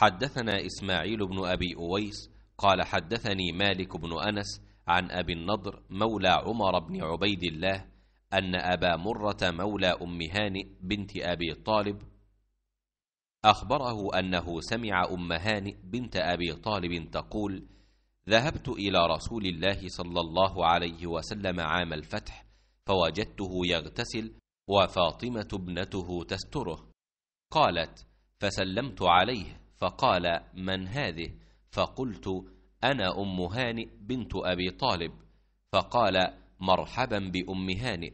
حدثنا إسماعيل بن أبي أويس قال حدثني مالك بن أنس عن أبي النضر مولى عمر بن عبيد الله أن أبا مرة مولى أم هانئ بنت أبي طالب أخبره أنه سمع أم هانئ بنت أبي طالب تقول: ذهبت إلى رسول الله صلى الله عليه وسلم عام الفتح فوجدته يغتسل وفاطمة ابنته تستره. قالت: فسلمت عليه فقال: من هذه؟ فقلت: أنا أم هانئ بنت أبي طالب. فقال: مرحبا بأم هانئ.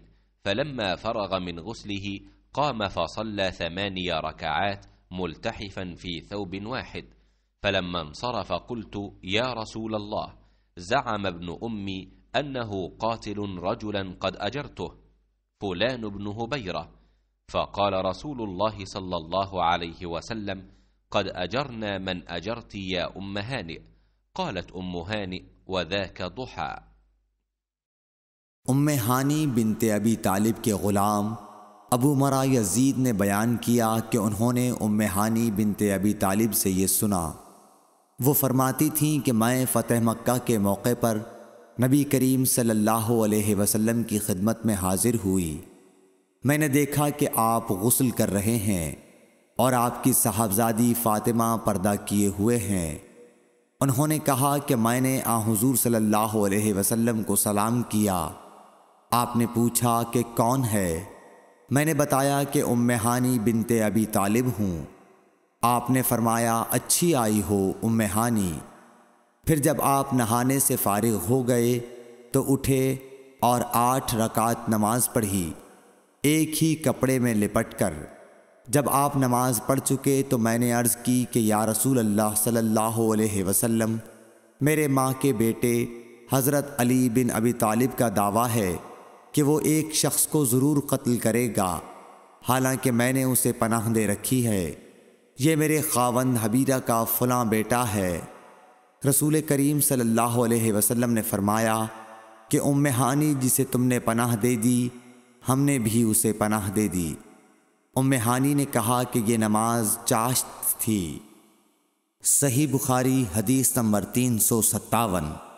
فلما فرغ من غسله قام فصلى 8 ركعات ملتحفا في ثوب واحد. فلما انصرف قلت: يا رسول الله، زعم ابن أمي أنه قاتل رجلا قد أجرته، فلان بن هبيرة. فقال رسول الله صلى الله عليه وسلم: قد أجرنا من أجرت يا أم هانئ. قالت أم هانئ: وذاك ضحى. ام ہانی بنت ابی طالب کے غلام ابو مرہ یزید نے بیان کیا کہ انہوں نے ام ہانی بنت ابی طالب سے یہ سنا۔ وہ فرماتی تھیں کہ میں فتح مکہ کے موقع پر نبی کریم صلی اللہ علیہ وسلم کی خدمت میں حاضر ہوئی۔ میں نے دیکھا کہ آپ غسل کر رہے ہیں اور آپ کی صاحبزادی فاطمہ پردہ کیے ہوئے ہیں۔ انہوں نے کہا کہ میں نے حضور صلی اللہ علیہ وسلم کو سلام کیا۔ آپ نے پوچھا کہ کون ہے؟ میں نے بتایا کہ ام ہانی بنت ابی طالب ہوں۔ آپ نے فرمایا: اچھی آئی ہو ام ہانی۔ پھر جب آپ نہانے سے فارغ ہو گئے تو اٹھے اور 8 رکعت نماز پڑھی، ایک ہی کپڑے میں لپٹ کر۔ جب آپ نماز پڑھ چکے تو میں نے عرض کی کہ یا رسول اللہ صلی اللہ علیہ وسلم، میرے ماں کے بیٹے حضرت علی بن ابی طالب کا دعویٰ ہے کہ وہ ایک شخص کو ضرور قتل کرے گا، حالانکہ میں نے اسے پناہ دے رکھی ہے۔ یہ میرے خاوند حبیرہ کا فلاں بیٹا ہے۔ رسول کریم صلی اللہ علیہ وسلم نے فرمایا کہ ام ہانی جسے تم نے پناہ دے دی، ہم نے بھی اسے پناہ دے دی۔ ام ہانی نے کہا کہ یہ نماز چاشت تھی۔ صحیح بخاری حدیث نمبر 357۔